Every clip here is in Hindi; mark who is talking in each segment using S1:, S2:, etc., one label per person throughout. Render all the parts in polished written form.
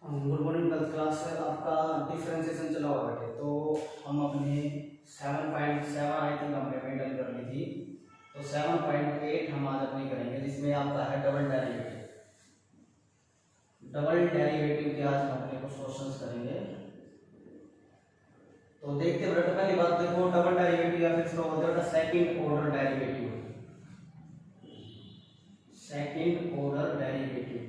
S1: गुड मॉर्निंग क्लास से आपका डिफरेंशिएशन चला हुआ बेटे। तो हम अपने 7.7 आई थिंक हमने मेंटेन कर ली थी। तो 7.8 हम आज अपनी करेंगे, जिसमें आपका है डबल डेरिवेटिव। डबल डेरिवेटिव के आज हम अपने कुछ क्वेश्चंस करेंगे। तो देखते हैं बेटा, पहली बात देखो, डबल डेरिवेटिव या फिर इसको बोलते हैं second order derivative. Second order derivative,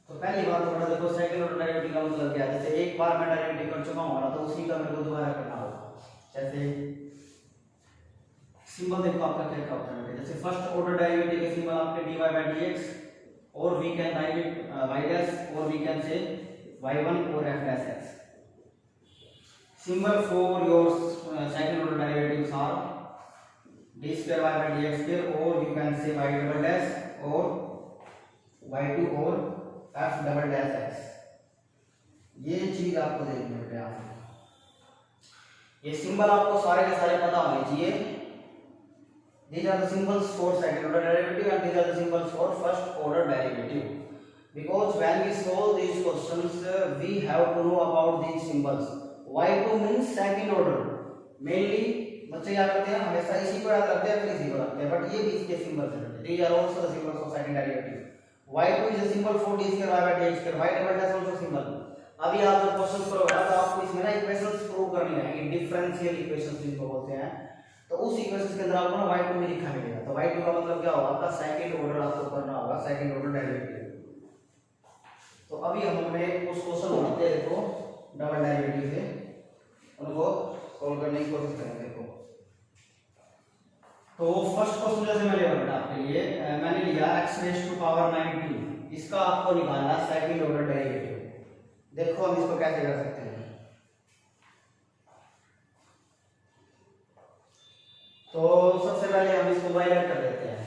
S1: तो पहली बात थोड़ा देखो, सेकंड ऑर्डर डेरिवेटिव का मतलब क्या है। जैसे एक बार मैं डेरिवेटिव कर चुका हूं ना, तो उसी का मेरे को दोबारा करना होगा। जैसे सिंबल देखो आपका क्या क्या होता है। जैसे फर्स्ट ऑर्डर डेरिवेटिव के सिंबल आपके dy by dx, और we can write it y dash, और वी कैन से y1 और f dash x। Symbol for your second order derivatives are d square y by dx square, और you can say y double dash और y2 और f डबल डैश x। ये चीज आपको देखनी है यहाँ पे। ये सिंबल आपको सारे के सारे पता होने चाहिए। These are the symbols for second order derivative and these are the symbols for first order derivative. Because when we solve these questions, we have to know about these symbols. y2 means second order. Mainly बच्चे क्या करते हैं, हमेशा इसी को याद रखते हैं, फिर इसी को रखते हैं, बट ये भी इसके सिंबल्स हैं। These are also the symbols of second derivative. y2 is a symbol for d square y by dx square, y double dash also symbol. अभी आप जब क्वेश्चन करोगे तो आपको इसमें ना इक्वेशंस प्रूव करनी है, डिफरेंशियल इक्वेशंस जिनको बोलते हैं। तो उस इक्वेशन के अंदर आपको ना y2 में लिखा मिलेगा। तो y2 का मतलब क्या होगा, आपका सेकंड ऑर्डर आपको करना होगा, सेकंड ऑर्डर डेरिवेटिव। तो अभी हम हमें उस क्वेश्चन बनाते हैं, देखो डबल डेरिवेटिव से उनको सॉल्व करने की कोशिश करेंगे। देखो तो फर्स्ट क्वेश्चन जैसे मैं ले रहा हूं आपके लिए, मैंने लिया x रेज़ टू पावर 19, इसका आपको निकालना सेकंड ऑर्डर डेरिवेटिव। देखो हम इसको कैसे कर सकते हैं। तो सबसे पहले हम इसको y लेट कर देते हैं।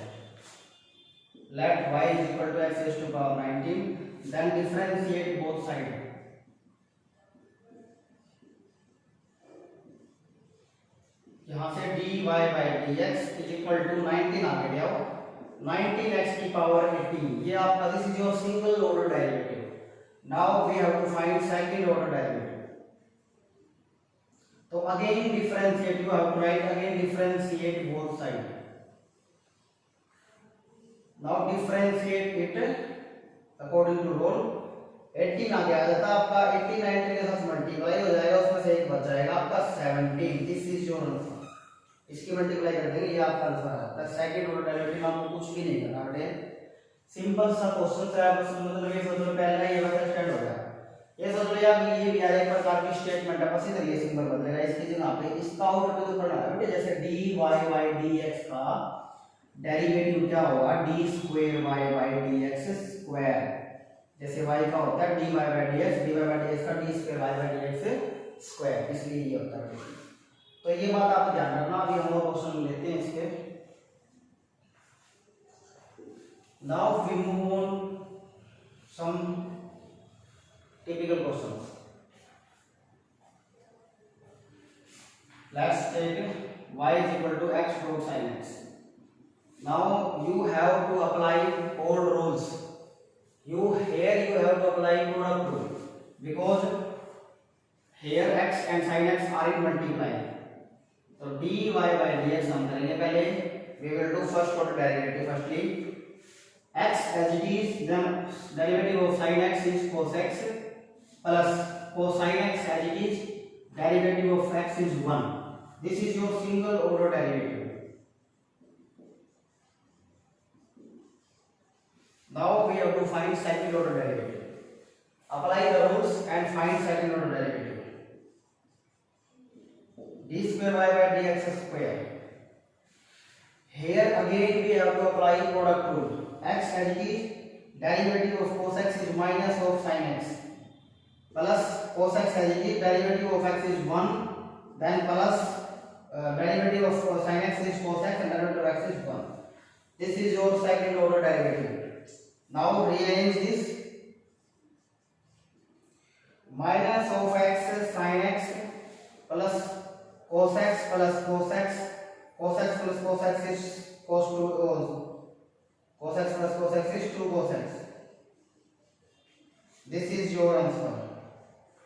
S1: Let y is equal to x raise to power 19, then differentiate both side. यहां से dy by dx is equal to 19 आगे ले आओ, 19x की पावर 18। ये आपका this is your single order derivative. Now we have to find second order derivative. तो again differentiate, you have to write again differentiate both side. Now differentiate it according to rule. 18 आ गया जाता आपका, 18 19 के साथ मल्टीप्लाई हो जाएगा, उसमें से एक बच जाएगा आपका 17। This is your answer. इसकी मल्टीप्लाई कर देंगे, ये आपका आंसर है। तो सेकंड ऑर्डर डेरिवेटिव आपको कुछ भी नहीं करना बेटे, सिंपल सा क्वेश्चन है। बस मतलब ये सोच लो पहला ये वाला स्टैंड हो गया। ये सोच लो यार ये भी एक प्रकार की स्टेटमेंट है, बस इधर ये सिंबल बदलेगा, इसकी जगह पे इसका आउटपुट तो करना है बेटे। जैसे dy by dx का डेरिवेटिव क्या होगा, d square y by dx square. जैसे y का होता है dy by dx का d square y by dx square, इसलिए ये होता है। तो ये बात आप ध्यान रखना। अभी हम और क्वेश्चन लेते हैं इसके। Now we move on some typical questions. Let's take y is equal to x dot sin x. Now you have to apply all rules. You have to apply product rule, because here x and sin x are in multiply. तो dy by dx हम करेंगे पहले। We will do first order derivative firstly. X as it is, then derivative of sin x is cos x plus cosine x as it is, derivative of x is 1. This is your single order derivative. Now we have to find second order derivative. Apply the rules and find second order derivative. d square y by dx square. Here again we have to apply product rule. X as it is, derivative of cos x is minus of sin x, plus cos x as it is, derivative of x is 1, then plus derivative of sin x is cos x and derivative of x is 1. This is your second order derivative. Now rearrange this. Minus of x sin x plus cos x plus cos x, cos x plus cos x is cos 2, cos x plus cos x is 2 cos x, This is your answer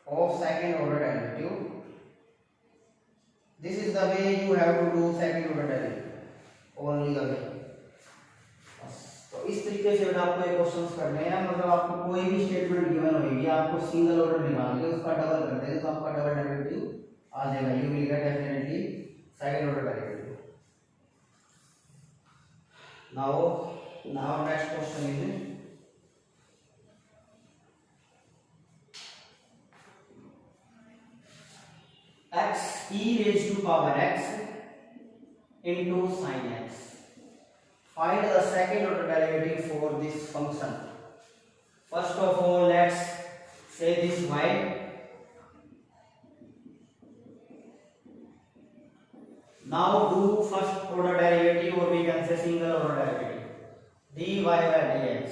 S1: of second order derivative. This is the way you have to do second order derivative, only the way. तो इस तरीके से बेटा आपको ये क्वेश्चंस करने हैं, मतलब आपको कोई भी स्टेटमेंट गिवन होगी, आपको सिंगल ऑर्डर निकाल के उसका डबल कर देंगे तो आपका डबल डेरिवेटिव आ जाएगा, you will get definitely second order derivative. Now next question is x e raised to power x into sin x. Find the second order derivative for this function. First of all, let's say this y. Now do first order derivative, or we can say single order derivative, dy by dx.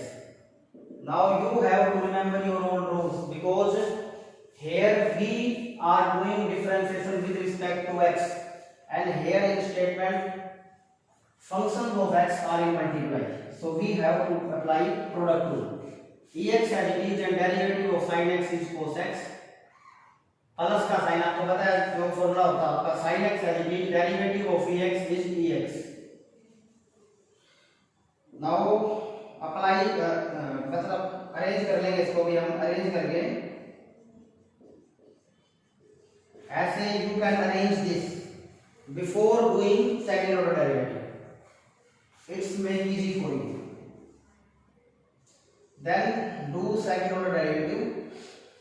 S1: Now you have to remember your own rules, because here we are doing differentiation with respect to x, and here in statement functions of x are in multiply, so we have to apply product rule. Ex as it is and derivative of sin x is cos x, plus का साइन आपको पता है जो फॉर्मूला होता है आपका, sin x as it is derivative of ex is dx. now apply मतलब अरेंज कर लेंगे इसको भी हम, अरेंज करके ऐसे you can arrange this before doing second order derivative. It's make easy for you. Then do second order derivative.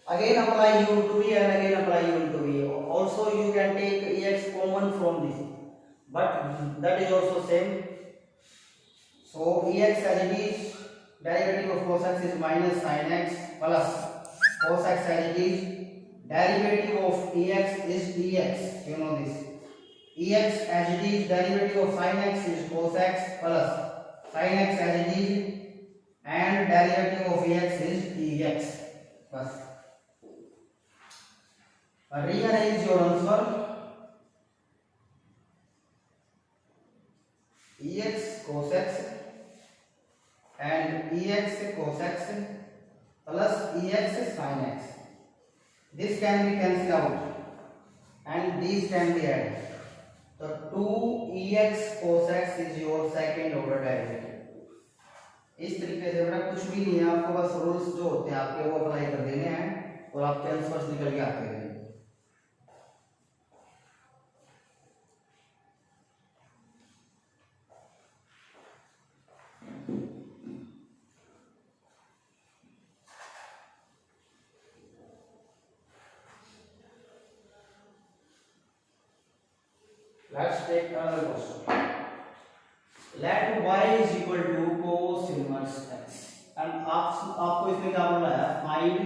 S1: Again apply u to v and again apply u to v. Also you can take ex common from this, but that is also same. So ex as it is derivative of cos x is minus sin x plus cos x as it is derivative of ex is dx. You know this. Ex as it is derivative of sin x is cos x plus sin x as it is, and derivative of ex is dx. बस rearrange your answer. Ex cos x and ex cos x plus ex sin x. This can be cancelled out and these can be added. So 2ex cos x is your second order derivative. इस तरीके से बेटा कुछ भी नहीं है, आपको बस रूल्स जो होते हैं आपके वो अप्लाई कर देने हैं और आपके आंसर्स निकल के आते हैं. Let's take another question. Let y is equal to cos inverse x, and आपको इसमें क्या बोला है, find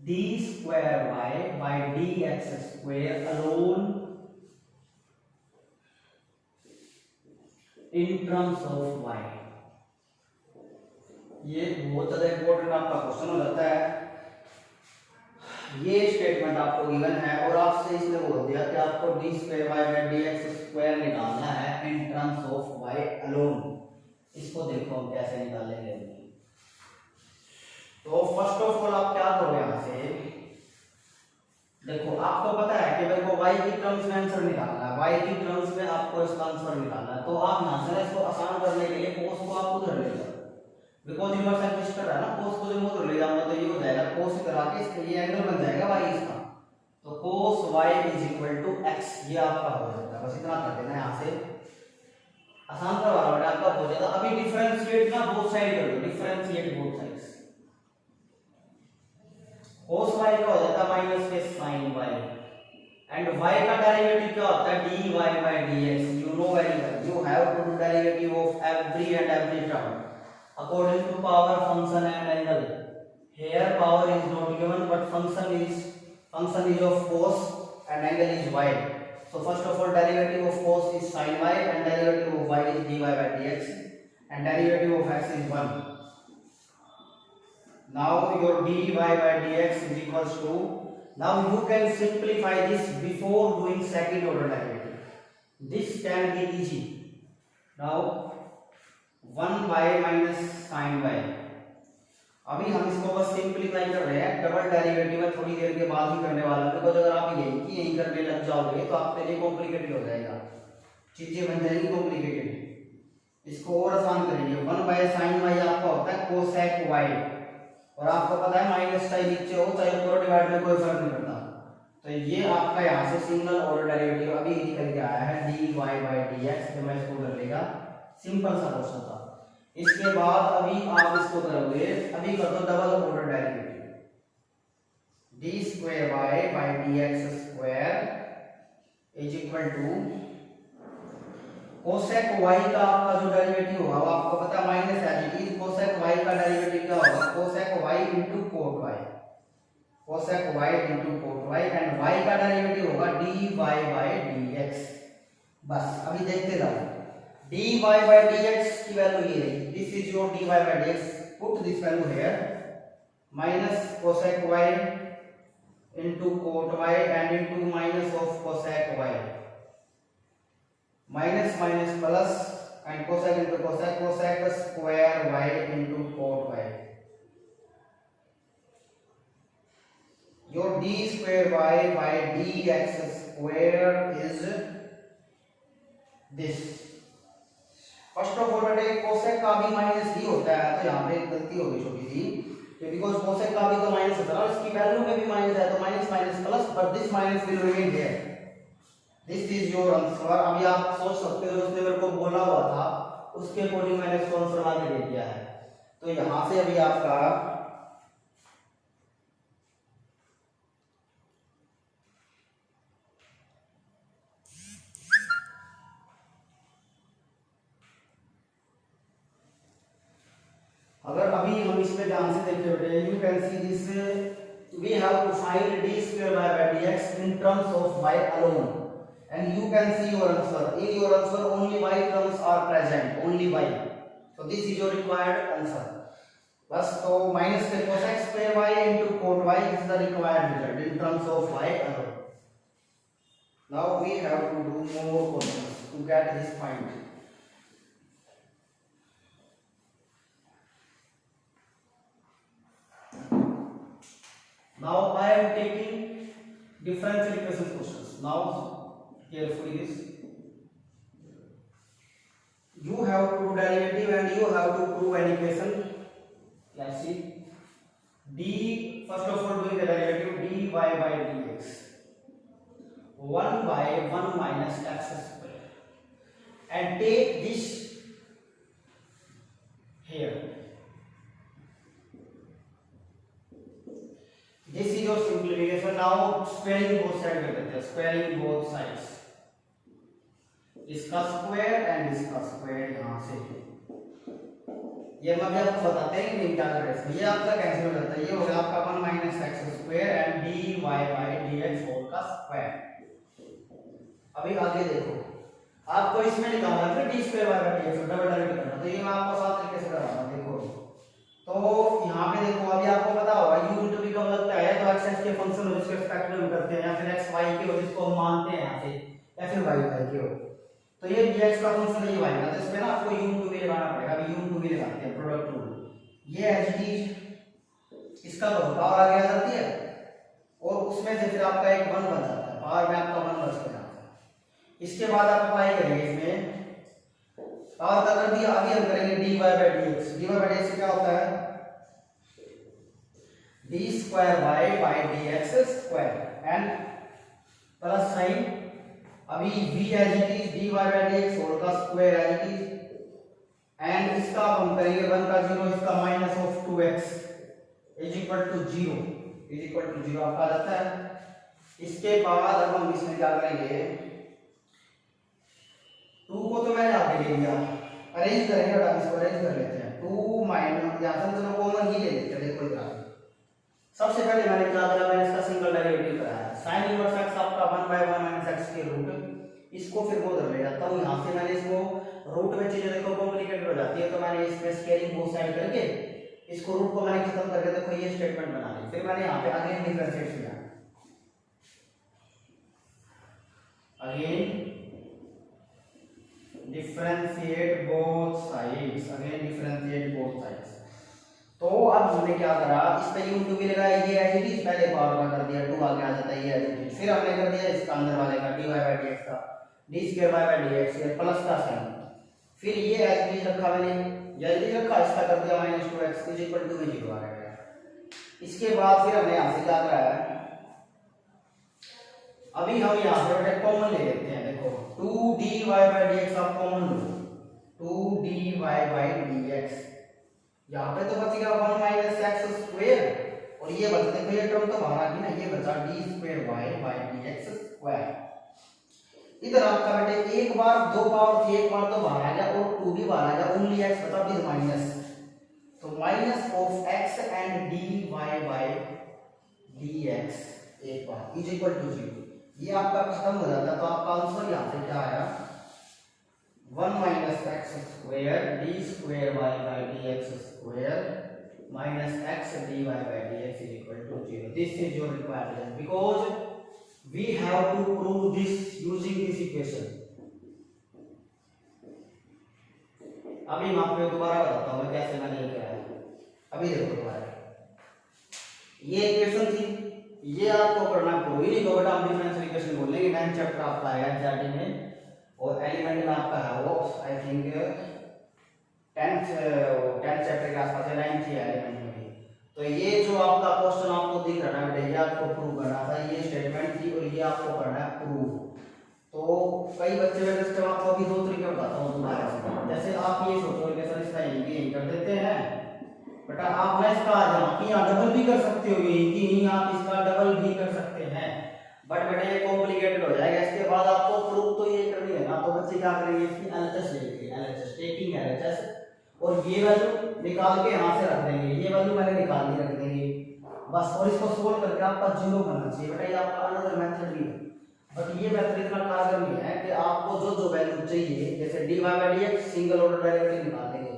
S1: d square y by dx square alone in terms of y. ये बहुत ज्यादा इंपॉर्टेंट आपका क्वेश्चन हो जाता है. ये स्टेटमेंट आपको गिवन है और आपसे इसने बोल दिया कि आपको d square y by dx square निकालना है in terms of y alone. इसको देखो हम कैसे निकालेंगे. तो फर्स्ट ऑफ ऑल आप क्या करोगे, यहाँ से देखो आपको पता है कि मेरे को y की टर्म्स में आंसर निकालना है, y की टर्म्स में आपको इसका आंसर निकालना है. तो आप यहाँ से इसको आसान करने के लिए cos को आप उधर ले जाओ, बिकॉज इनवर्स एक्सिस्ट कर रहा है ना, cos को जब उधर ले जाऊंगा तो ये हो जाएगा cos करा के इसके ये एंगल बन जाएगा y इसका. तो cos y is equal to x, ये आपका हो जाएगा. बस इतना कर देना है, यहाँ से आसान करवा रहा हूँ आपका हो जाएगा. अभी डिफरेंशिएट ना बोथ साइड कर दो, differentiate both sides. cos y का हो जाता है माइनस के sin y, एंड y का डेरिवेटिव क्या होता है, dy by dx. You know very well, you have to do derivative of every term according to power, function and angle. Here power is not given, but function is of cos and angle is y. So first of all, derivative of cos is sin y and derivative of y is dy by dx, and derivative of x is 1. Now your dy by dx is equals to, now you can simplify this before doing second order derivative. This can be easy. Now 1 by minus sin y. अभी हम इसको बस सिंपलीफाई कर रहे हैं, डबल डेरिवेटिव है थोड़ी देर के बाद ही करने वाला है, बिकॉज अगर आप यही करने लग जाओगे तो आपके लिए कॉम्प्लिकेटेड हो जाएगा, चीजें बन जाएंगी कॉम्प्लिकेटेड। इसको और आसान करेंगे, 1/sin y आपका होता है कोसेक y, और आपको पता है माइनस चाहे नीचे हो चाहे ऊपर डिवाइड में कोई फर्क नहीं पड़ता। तो ये आपका यहाँ से सिंगल ऑर्डर डेरिवेटिव अभी निकल के आया है dy/dx, जो मैं इसको कर लेगा, सिंपल सा क्वेश्चन था। इसके बाद अभी आप इसको करोगे, अभी कर दो double order derivative, d²y/dx² is equal to cosec y का आपका जो डेरिवेटिव होगा वो आपको पता है minus as it is, cosec y का डेरिवेटिव क्या होगा, cosec y into cot y, cosec y into cot y, and y का डेरिवेटिव होगा dy/dx। बस अभी देखते जाओ, dy/dx की वैल्यू ये रही, this is your dy/dx, put this value here, minus cosec y into cot y and into minus of cosec y, minus minus plus and cosec into cosec, cosec square y into cot y, your d²y/dx² is this. First of all बेटे कोसेक का भी माइनस ही होता है, तो यहाँ पे गलती होगी छोटी सी, बिकॉज कोसेक का भी तो माइनस होता है ना, इसकी वैल्यू में भी माइनस है, तो minus minus plus, but this minus will remain here, this is your answer. अभी आप सोच सकते हो उसने मेरे को बोला हुआ था उसके अकॉर्डिंग मैंने इसको आंसर बना के दे दिया है। तो यहाँ से अभी आपका अगर अभी हम इसमें ध्यान से देखते बेटे, you can see this, we have to find d²y/dx in terms of y alone, and you can see your answer, in your answer only y terms are present, only y, so this is your required answer। बस तो माइनस के cosec square y into cot y is the required result in terms of y alone। now we have to do more questions to get this point। now I am taking differential equation questions। now carefully this, you have to do derivative and you have to prove an equation। let's see, d, first of all doing the derivative, dy/dx 1/1 minus x square, and take this here, this is your simplification। now squaring both sides कर देते हैं, squaring both sides, इसका स्क्वायर एंड इसका स्क्वायर, यहाँ से ये मैं भी आपको बताते हैं कि नहीं क्या कर रहे हैं, ये आपका कैंसिल हो जाता है, ये हो गया आपका 1 minus x square and dy/dx whole का स्क्वायर। अभी आगे देखो, आपको इसमें निकालना है d²y/dx डबल डेरिवेटिव करना, तो ये मैं आपको साफ तरीके से कराऊंगा। देखो तो यहाँ पे देखो, अभी आपको पता होगा u इनटू v कब लगता है, तो x के फंक्शन हो जिसके रिस्पेक्ट में हम करते हैं, या फिर x y के हो जिसको हम मानते हैं यहाँ से, या फिर y y के हो, तो ये dx का फंक्शन ये y का, तो इसमें ना आपको u इनटू v लगाना पड़ेगा। अभी u इनटू v लगाते हैं, प्रोडक्ट रूल, ये एज इट इज इसका पावर आगे आ जाती है, और उसमें से फिर आपका एक 1 बन जाता है, पावर में आपका 1 बच जाता है। इसके बाद आप अप्लाई करेंगे, इसमें पावर का कर दिया, अभी हम करेंगे dy/dx, dy/dx क्या होता है, d²y/dx² एंड प्लस साइन, अभी v as it is dy/dx whole का square as it is, and इसका हम करेंगे 1 का 0, इसका minus of 2x is equal to 0 आपका आ जाता है। इसके बाद अब हम इसमें क्या करेंगे, 2 को तो मैंने आगे ले लिया, अरेंज करेंगे, और इसको अरेंज कर लेते हैं, 2 माइनस यहाँ से चलो कॉमन ही ले लेते हैं। देखो इधर सबसे पहले मैंने क्या किया, मैंने इसका सिंगल डेरिवेटिव कराया, sin इनवर्स x आपका 1/1 माइनस x के रूट, इसको फिर वो उधर ले जाता हूँ, यहाँ से मैंने इसको रूट में चीजें देखो कॉम्प्लिकेटेड हो जाती है, तो मैंने इसमें स्केलिंग बोथ साइड करके इसको रूट को मैंने खत्म करके देखो ये स्टेटमेंट बना ली। फिर मैंने यहाँ पे अगेन डिफरेंशिएट किया, again differentiate both sides, again differentiate both sides, तो अब हमने क्या करा, इस पे यूं टू भी लगाया, ये एज इट इज पहले पावर का कर दिया, 2 आगे आ जाता है ये एज इट इज। फिर हमने कर दिया इसका अंदर वाले का dy बाय dx का d² y बाय dx ये प्लस का साइन। फिर ये एज इट इज रखा मैंने, जल्दी रखा, इसका कर दिया -2x इज इक्वल टू 0 आ गया। इसके बाद फिर हमने यहां से क्या करा है, अभी हम यहां से बेटा कॉमन ले लेते हैं। देखो 2dy बाय dx आप कॉमन लो, 2dy बाय dx, यहाँ पे तो बचेगा 1 - x स्क्वायर, और ये बचा, देखो ये टर्म तो बाहर आ गई ना, ये बचा d² y by dx square. इधर आपका बेटे एक बार 2 पावर थी, एक बार तो बाहर आ गया और 2 भी बाहर आ गया, ओनली x बचा विद माइनस, तो minus of x and dy bye dx एक बार इज इक्वल टू 0। ये आपका खत्म हो जाता, तो आपका आंसर यहाँ से क्या आया, 1 - x square d² y by dx square minus x dy by dx is equal to 0. This is your required result because we have to prove this using this equation. अभी मैं आपको दोबारा बताता हूँ कैसे मैंने ये किया है। अभी देखो दोबारा, ये इक्वेशन थी, ये आपको करना प्रूव ही नहीं तो बेटा हम डिफरेंशियल इक्वेशन बोलेंगे। 9th चैप्टर आपका आएगा एनसीईआरटी में, और एलिमेंट में आपका है वो आई थिंक 10th चैप्टर के आसपास है, 9th एलिमेंट में भी। तो ये जो आपका क्वेश्चन आपको दिख रहा है बेटा, ये आपको प्रूव करना था, ये स्टेटमेंट थी और ये आपको करना है प्रूव। तो कई बच्चे बेटा इसके आपको अभी 2 तरीके बताता हूँ दोबारा से। जैसे आप ये सोचो कि सर इसका यही कर देते हैं बेटा, आप ना इसका यहाँ डबल भी कर सकते हो, यही आप इसका डबल भी कर सकते हैं, बट बेटा ये कॉम्प्लिकेटेड हो जाएगा। इसके बाद आपको प्रूव तो ये करनी है ना, तो बच्चे क्या करेंगे, इसकी एलएचएस लेंगे, एलएचएस टेकिंग एलएचएस, और ये वैल्यू निकाल के यहाँ से रख देंगे, ये वैल्यू मैंने निकाल दी रख देंगे बस, और इसको सोल्व करके आपका 0 बनना चाहिए बेटा। ये आपका अनदर मेथड भी है, बट ये मेथड इतना कारगर नहीं है कि आपको जो जो वैल्यू चाहिए, जैसे dy bye dx single order derivative निकाल देंगे,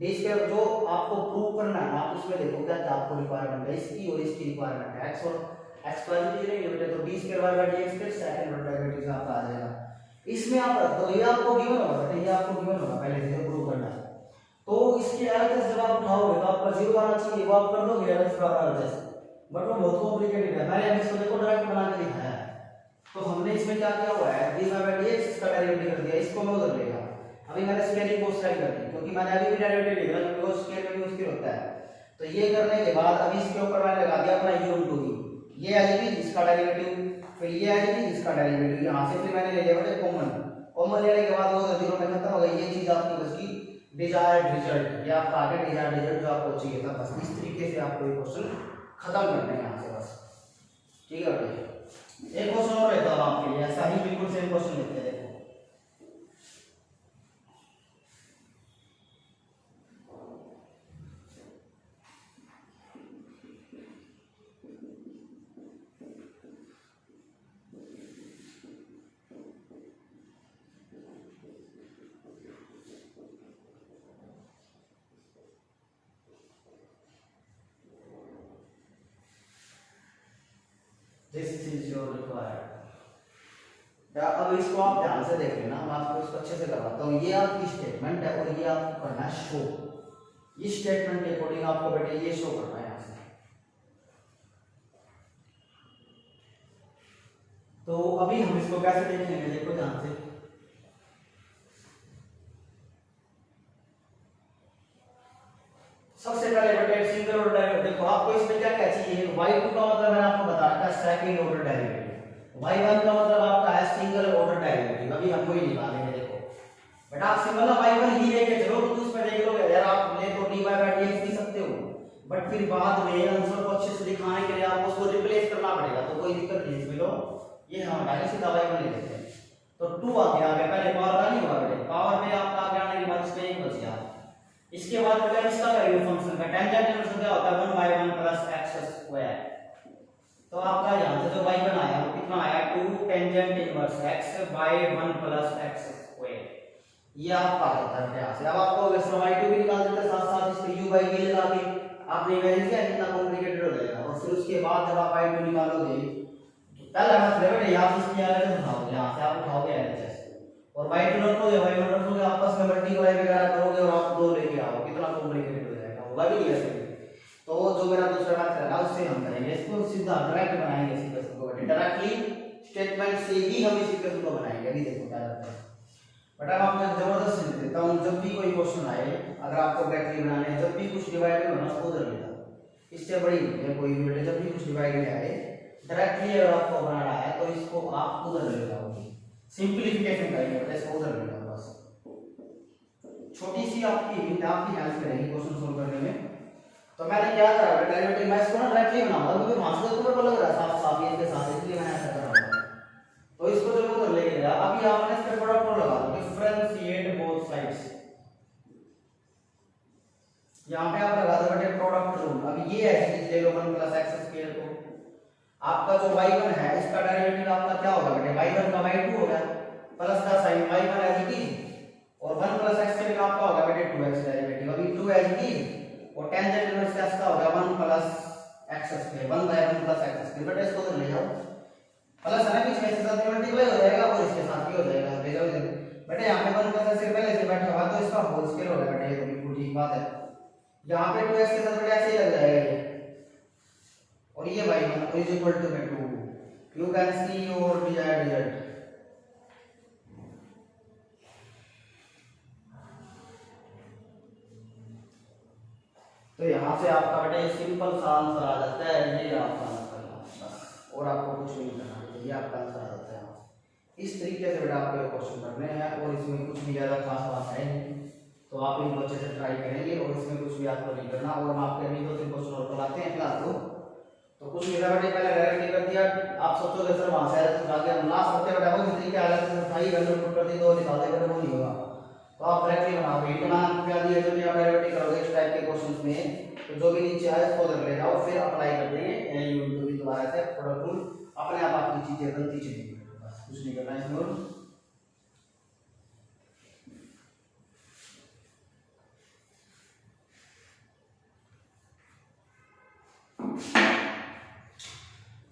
S1: d² जो आपको प्रूव करना है आप उसमें देखो क्या क्या आपको रिक्वायरमेंट है, इसकी और इसकी रिक्वायरमेंट है, x और x पॉजिटिव नहीं बेटा, तो d² y बाय dx फिर सेकंड ऑर्डर डेरिवेटिव आपका आ जाएगा, इसमें आप रख दो, ये आपको गिवन होगा बेटा, ये आपको गिवन होगा पहले से प्रूव करना है। तो इसके एलएचएस जब आप उठाओगे तो आपका 0 आना चाहिए, वो आप कर दोगे एलएचएस, बट वो बहुत कॉम्प्लिकेटेड है। मैंने इसको देखो डायरेक्ट बना के दिखाया है। तो हमने इसमें क्या किया हुआ है, dy बाय dx इसका डेरिवेटिव कर दिया, इसको मैं उधर लेगा, अभी मैंने स्केलिंग को साइड कर दी क्योंकि मैंने अभी भी डेरिवेटिव लिख रहा हूं क्योंकि स्केल में भी उसके होता है। तो ये करने के बाद अभी इसके ऊपर मैंने लगा दिया अपना u into v, ये एज इट इज इसका डेरिवेटिव, फिर ये एज इट इज इसका डेरिवेटिव, यहां से फिर मैंने ले लिया बेटा कॉमन लेने के बाद वो 0 में खत्म हो गई, ये चीज आपकी बच गई डिजायर्ड रिजल्ट, ये आपका आगे डिजायर्ड रिजल्ट जो आपको चाहिए था। बस इस तरीके से आपको ये क्वेश्चन खत्म करना है यहां से बस, ठीक है बेटा। एक क्वेश्चन और लेता हूं आपके लिए, ऐसा ही बिल्कुल सेम क्वेश्चन लेते हैं। देखो This is your required। अब इसको आप ध्यान से देख लेना, मैं आपको इसको अच्छे से करवाता हूँ। ये आपकी स्टेटमेंट है और ये आपको करना है शो, इस स्टेटमेंट के अकॉर्डिंग आपको बेटे ये शो करना है यहाँ से। तो अभी हम इसको कैसे देखेंगे, देखो ध्यान से, सबसे पहले बेटे सिंगल ऑर्डर डेरिवेटिव, देखो आपको इसमें क्या क्या चाहिए, y2 का मतलब मैंने आपको बताया था सेकंड ऑर्डर डेरिवेटिव, y1 का मतलब आपका है सिंगल ऑर्डर डेरिवेटिव, अभी हम वही निकालेंगे। देखो बेटा आप सिंगल y1 ही लेके चलो तो उसमें देख लोगे यार, आप ले तो dy बाय dx भी सकते हो, बट फिर बाद में आंसर को अच्छे से दिखाने के लिए आपको उसको रिप्लेस करना पड़ेगा, तो कोई दिक्कत नहीं इसमें। लो ये हम डायरेक्ट सीधा y1 ले लेते हैं, तो 2 आ गया, पहले पावर का नहीं हुआ बेटे, पावर में आपका आगे आने के बाद इसमें 1 बच गया। इसके बाद बेटा इसका करेंगे फंक्शन का, टेंजेंट इनवर्स क्या होता है 1/1 प्लस x स्क्वायर, तो आपका यहां से जो y1 आया वो कितना आया 2 tangent inverse x by 1 plus x square, ये आपका होता है यहाँ से। अब आपको वैसे y2 भी निकाल देते साथ साथ इसको u बाय v लगा के आपने इमेजिन किया कितना कॉम्प्लिकेटेड हो जाएगा, और फिर उसके बाद जब आप y2 निकालोगे तो पहला मतलब बेटा यहां से इसकी एलएचएस उठाओगे, यहां से आप उठाओगे एलएचएस और y2 रखोगे, y1 रखोगे, आपस में मल्टीप्लाई वगैरह करोगे और आप 2 लेके आओगे, कितना कॉम्प्लिकेटेड हो जाएगा, होगा भी नहीं ऐसे। देता हूँ, जब भी कोई क्वेश्चन आए, अगर आपको डायरेक्टली बनाने हैं, जब भी कुछ डिवाइड होना उसको उधर ले जाओ, इससे बड़ी है कोई भी बेटे, जब भी कुछ डिवाइड में आए डायरेक्टली अगर आपको बनाना है तो इसको आप उधर ले जाओगे, सिंपलीफिकेशन करेंगे बेटा, इसको उधर ले जाओ बस। छोटी सी आपकी हेल्प करेगी क्वेश्चन सोल्व करने में। तो मैंने क्या करा बेटा, डेरिवेटिव मैं इसको ना डायरेक्टली बनाऊंगा क्योंकि वहां से तो मेरे को लग रहा है साफ साफ ये के साथ, इसलिए मैंने ऐसा करा होगा। तो इसको जब उधर लेके गया, अभी आपने इस पे प्रोडक्ट रूल लगा दो, डिफरेंशिएट बोथ साइड्स। यहां पे आप लगा दो बेटे प्रोडक्ट रूल। अभी ये है कि ले लो 1 + x² को, आपका जो y1 है इसका डेरिवेटिव आपका क्या होगा बेटे, y1 का y2 होगा प्लस का sign y1 as it is, और 1 + x के बिना आपका होगा बेटे 2x डेरिवेटिव, अभी 2 एज इट इज, और टेंजेंट इनवर्स का होगा 1 + x², 1/1 + x²। बेटा इसको तो ले जाओ, प्लस है ना, बीच में इसके साथ मल्टीप्लाई हो जाएगा और इसके साथ भी हो जाएगा, ले जाओ इधर। बेटा यहाँ पे 1 + x पहले से बैठा हुआ तो इसका होल स्क्वायर हो जाएगा बेटा, ये तो बिल्कुल ठीक बात है। यहाँ पे 2x के साथ बेटा ऐसे ही लग जाएगा ये, और ये y1 is equal to 2। You can see your desired result. तो यहाँ से आपका बेटा सिंपल सा आंसर आ जाता है, ये आपका आंसर बस, और आपको कुछ नहीं करना, ये आपका आंसर आ जाता है। इस तरीके से बेटा आपको क्वेश्चन करने हैं, और इसमें कुछ भी ज़्यादा खास बात है नहीं, तो आप इनको अच्छे से ट्राई करेंगे, और इसमें कुछ भी आपको नहीं करना। और हम आपके अभी 2-3 क्वेश्चन और करवाते हैं फिलहाल तो कुछ भी बेटा पहले डायरेक्टली कर दिया, आप सोचोगे सर वहाँ से आगे हम लास्ट हफ्ते बेटा वो तरीके आ जाते हैं, भाई वैल्यू पुट कर दी तो निकाल दे बेटा, वो नहीं होगा। तो आप डायरेक्टली बनाओगे, इतना क्या दिया जो भी आप डायरेक्टली करोगे इस टाइप के क्वेश्चंस में, तो जो भी नीचे आए उसको उधर ले जाओ, फिर अप्लाई कर देंगे यूट्यूब भी दोबारा से प्रोडक्ट रूल, अपने आप आपकी चीजें बनती चलेंगी, बस कुछ नहीं करना इसमें। और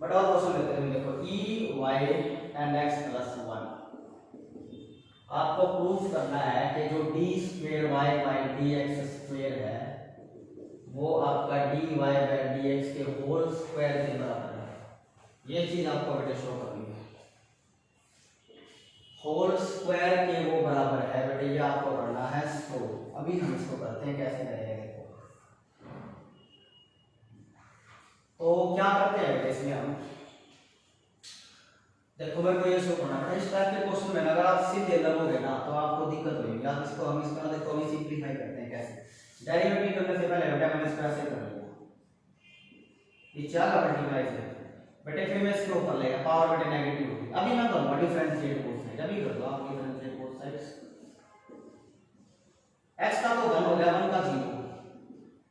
S1: बट और क्वेश्चन लेते हैं, देखो e y and x + 1 आपको प्रूफ करना है कि जो d² y/dx² है वो आपका dy/dx के होल स्क्वायर के बराबर है। ये चीज आपको बेटे शो करनी है, होल स्क्वायर के वो बराबर है बेटे, ये आपको करना है। सो अभी हम इसको करते हैं, कैसे करेंगे देखो। तो क्या करते हैं इसमें हम, देखो मेरे को ये शो करना है, इस टाइप के क्वेश्चन में अगर आप सीधे लगोगे ना तो आपको दिक्कत होगी। आप इसको हम इसका देखो अभी सिंपलीफाई करते हैं कैसे। डेरिवेटिव करने से पहले बेटा मैंने इसको ऐसे कर लिया, ये 4 का मल्टीप्लाई से बेटे, फिर मैं इसके ऊपर लेगा पावर बेटे नेगेटिव होगी। अभी मैं करूंगा डिफरेंशिएट बोथ साइड, अभी कर दो आप डिफरेंशिएट बोथ साइड्स। x का तो 1 हो गया, 1 का 0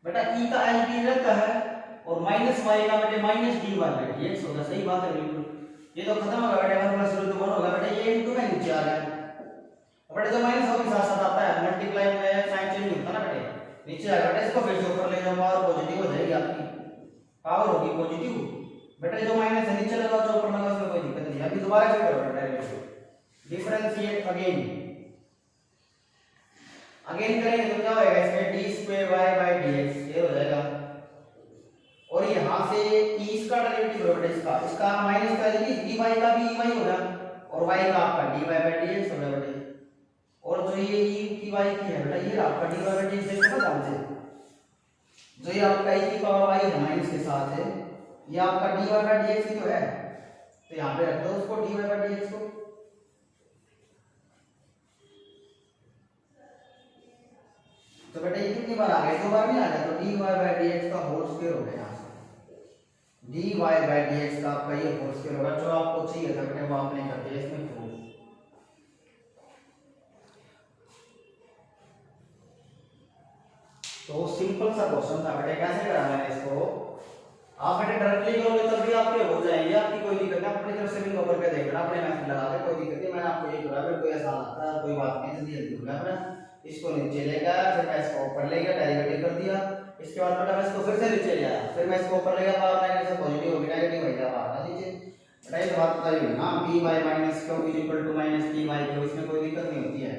S1: बेटा, e का एज रहता है, और माइनस y का बेटे -dy/dx होगा। सही बात है बिल्कुल, ये तो खत्म होगा बेटा, 1 + 0 तो 1 होगा बेटा, ये इनटू में नीचे आ गया बेटा, जो माइनस होगा साथ साथ आता है, मल्टीप्लाई में साइन चेंज होता है ना बेटे, नीचे आ गया बेटा, इसको फिर से ऊपर ले जाओ, पावर पॉजिटिव हो जाएगी, आपकी पावर होगी पॉजिटिव बेटा, जो माइनस है नीचे लगाओ, जो ऊपर लगाओ, उसमें कोई दिक्कत नहीं। अभी दोबारा से करो डायरेक्टली डिफरेंशिएट अगेन करेंगे तो क्या होएगा, इसमें d² y/dx ये हो जाएगा, और यहां से e इसका डेरिवेटिव होगा बेटा, इसका माइनस का dy का भी y होगा, और y का आपका dy/dx होगा बेटा, और जो ये e की y की है बेटा, ये आपका dy/dx देखो ना ध्यान से, जो ये आपका e की पावर y है माइनस के साथ है, ये आपका dy/dx ही तो है, तो यहां पे रख दो उसको dy/dx को। तो बेटा ये कितनी बार आ गया, 2 बार नहीं आ गया, तो dy/dx का होल स्क्वायर हो गया, यहाँ से dy/dx का आपका ये होल स्क्वायर होगा। जो आपको चाहिए था बेटा वो आपने कर दिया इसमें प्रूफ। तो सिंपल सा क्वेश्चन था बेटा, कैसे करा मैंने इसको, आप बेटे डायरेक्टली करोगे तब भी आपके हो जाएंगे, आपकी कोई दिक्कत नहीं, अपनी तरफ से भी कवर करके देखना, अपने मैथ लगा के, कोई दिक्कत नहीं। मैंने आपको ये करा, कोई आसान आता है कोई बात नहीं, जल्दी जल्दी होगा अपना, इसको नीचे ले गया, फिर मैं इसको ऊपर ले गया, डेरिवेटिव कर दिया, इसके बाद बेटा मैं इसको फिर से नीचे ले आया, फिर मैं इसको ऊपर ले गया, पावर नेगेटिव से पॉजिटिव हो गया, नेगेटिव हो गया पावर ना नीचे बेटा, ये बात बताइए ना, p y minus q is equal to minus p y q, इसमें कोई दिक्कत नहीं होती है।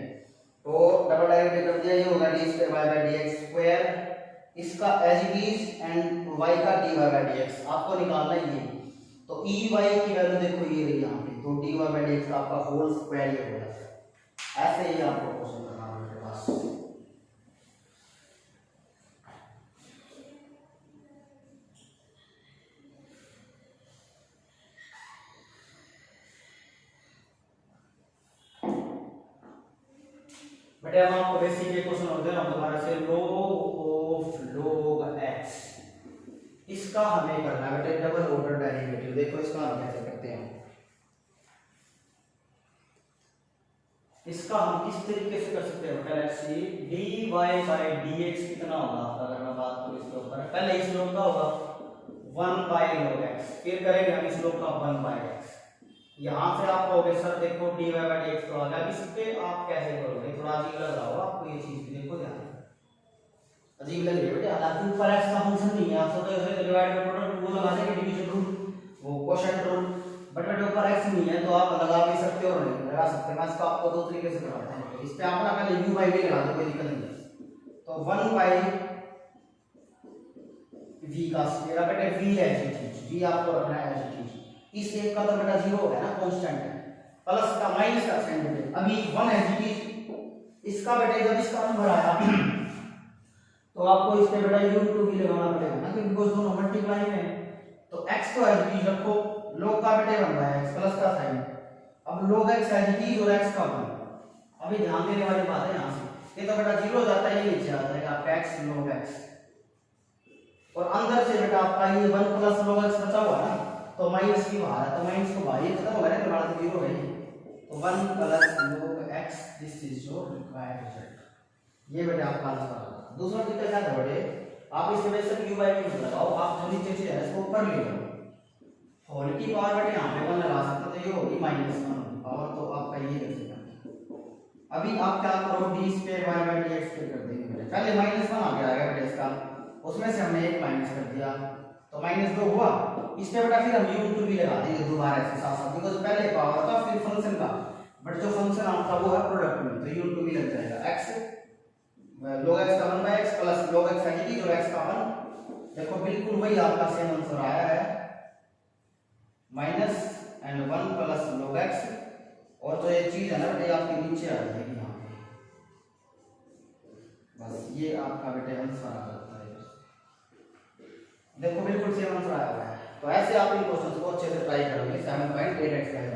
S1: तो डबल डेरिवेटिव कर दिया, ये होगा d² y/dx स्क्वायर, इसका as it is, and y का dy/dx आपको निकालना ही है। तो e y की वैल्यू देखो ये रही यहाँ पे, तो dy/dx का आपका होल स्क्वायर ये हो जाएगा। ऐसे ही आपको क्वेश्चन करना है मेरे पास। बेटे अब आपको बेसिक ये क्वेश्चन होते हैं दोबारा से log of log x, इसका हमें करना है बेटे डबल ऑर्डर डेरिवेटिव। देखो इसका हम कैसे करते हैं, इसका हम किस तरीके से कर सकते हैं बेटा, let's see dy bye dx कितना होगा आपका, अगर मैं बात करूं इसके ऊपर, पहले इस लोग का होगा 1 बाय log x, फिर करेंगे हम इस लोग का 1 बाय x। यहां से आप कहोगे सर देखो dy बाय dx तो आ गया, इस पे आप कैसे करोगे, थोड़ा अजीब लग रहा होगा आपको ये चीज भी, देखो ध्यान अजीब लग रही है बेटा, हालांकि ऊपर x का फंक्शन नहीं है, आप सोचो इसे डिवाइड बाय प्रोडक्ट रूल लगा देंगे, डिवीजन रूल, वो क्वोशिएंट रूल, बट बेटे ऊपर x नहीं है तो आप लगा भी सकते हो और नहीं लगा सकते। मैं इसको आपको दो तरीके से कराता हूं, इस पे आप ना पहले u बाय v लगा दो, कोई दिक्कत नहीं है। तो 1 बाय v का मेरा बेटे v है जी, v आपको रखना है जी, इस एक का तो बेटा 0 हो गया ना, कांस्टेंट है, प्लस का माइनस का साइन बेटे, अभी 1 है जी, इसका बेटे जब इसका नंबर आया तो आपको इस पे बेटा u भी लगाना पड़ेगा ना, क्योंकि वो दोनों मल्टीप्लाई में, तो x को एज इट रखो, log का बेटे 1 बाय x प्लस का साइन, अब log x एज इट और x का 1, अभी ध्यान देने वाली बात है यहां से, ये तो बेटा 0 जाता है, ये नीचे आ जाएगा आपका x log x, और अंदर से बेटा आपका ये 1 प्लस log x बचा हुआ है ना, तो माइनस की बाहर है, तो माइनस को बाहर, ये खत्म हो गया ना, हमारा तो 0 है, तो 1 plus log x, this is your required result. ये बेटा आपका आंसर आ गया। दूसरा तरीका क्या है बेटे, आप इसके वजह से u बाय v लगाओ, आप जो नीचे चीज है इसको ऊपर ले लो, होल की पावर बेटे यहां पे 1 लगा सकते हो, तो ये होगी -1 पावर, तो आपका ये कर सकते। अभी आप क्या करो, d square y by dx पे कर देंगे बेटे, पहले -1 आ गया बेटे इसका, उसमें से हमने एक माइनस कर दिया तो -2 हुआ, इस पे बेटा फिर हम u भी लगा देंगे दोबारा इसके साथ साथ, बिकॉज़ पहले पावर था फिर फंक्शन का, बट जो फंक्शन आता वो है प्रोडक्ट में, तो u भी लग जाएगा, x log x का 1 by x plus log x है जी, और x का 1, देखो बिल्कुल वही आपका सेम आंसर आया है, -1 प्लस log x, और जो ये चीज है ना बेटे आपके नीचे आ जाएगी यहाँ पे, बस ये आपका बेटे आंसर आ जाता है, देखो बिल्कुल सेम आंसर आया हुआ है। तो ऐसे आप इन क्वेश्चंस को अच्छे से ट्राई करोगे, 7.8x का है।